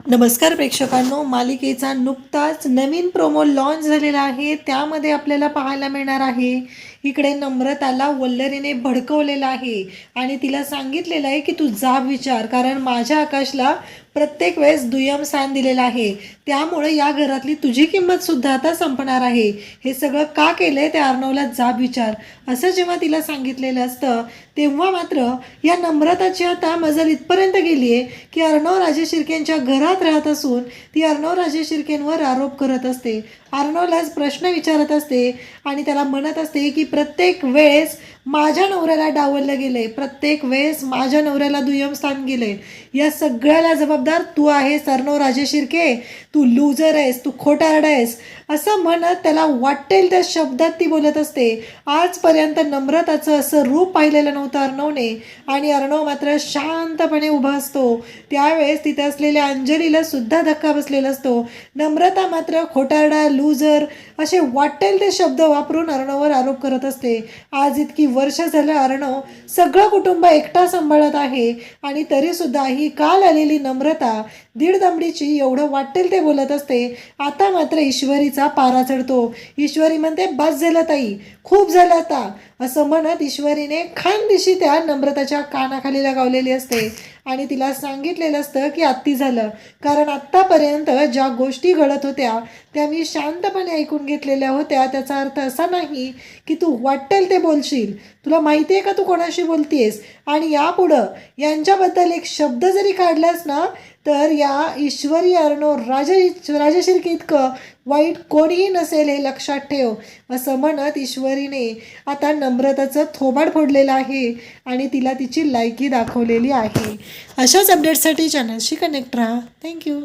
नमस्कार प्रेक्षकांनो, मालिकेचा नुकताच नवीन प्रोमो लॉन्च झालेला आहे. त्यामध्ये आपल्याला पाहायला मिळणार आहे इकडे नम्रताला वल्लरीने भडकवलेलं आहे आणि तिला सांगितलेलं आहे की तू जाब विचार, कारण माझ्या आकाशला प्रत्येक वेळेस दुय्यम स्थान दिलेलं आहे, त्यामुळे या घरातली तुझी किंमत सुद्धा आता संपणार आहे. हे सगळं का केलंय ते अर्णवला जाब विचार असं जेव्हा तिला सांगितलेलं असतं तेव्हा मात्र या नम्रताची आता मजल इथपर्यंत गेली आहे की अर्णव राजे शिर्केंच्या घरात राहत असून ती अर्णव राजे शिर्केंवर आरोप करत असते, अर्णवलाच प्रश्न विचारत असते आणि त्याला म्हणत असते की प्रत्येक वेळेस माझ्या नवऱ्याला डावललं गेलंय, प्रत्येक वेळेस माझ्या नवऱ्याला दुय्यम स्थान गेलंय, या सगळ्याला जबाबदार तू आहेस अर्णव राजे शिर्के, तू लूजर आहेस, तू खोटारडा आहेस असं म्हणत त्याला वाटेल त्या शब्दात ती बोलत असते. आजपर्यंत नम्रताचं असं रूप पाहिलेलं नव्हतं अर्णवने आणि अर्णव मात्र शांतपणे उभा असतो. त्यावेळेस तिथे असलेल्या अंजलीला सुद्धा धक्का बसलेला असतो. नम्रता मात्र खोटारडा, लूजर असे वाटेल ते शब्द वापरून अर्णववर आरोप करत असते. आज इतकी वर्ष झालं अर्णव सगळं कुटुंब एकटा सांभाळत आहे आणि तरीसुद्धा ही काल आलेली नम्रता दीड दमडीची एवढं वाटेल ते बोलत असते. आता मात्र ईश्वरीचा पारा चढतो. ईश्वरी म्हणते, बस झालं ताई, खूप झालं आता असं म्हणत ईश्वरीने खानदिशी त्या नम्रताच्या कानाखाली लगावलेली असते आणि तिला सांगितलेलं असतं की आत्ती झालं, कारण आत्तापर्यंत ज्या गोष्टी घडत होत्या त्या मी शांतपणे ऐकून घेतलेल्या होत्या. त्याचा अर्थ असा नाही की तू वाटेल ते बोलशील. तुला माहिती आहे का तू कोणाशी बोलतेस, आणि यापुढं यांच्याबद्दल एक शब्द जरी काढलास ना तर या ईश्वरी अर्णव राजे शिर्के इतकं वाईट कोणीही नसेल हे लक्षात ठेव असं म्हणत ईश्वरीने आता नम्रताचं थोबाड फोडलेलं आहे आणि तिला तिची लायकी दाखवलेली आहे. अशाच अपडेट्ससाठी चॅनलशी कनेक्ट राहा. थँक्यू.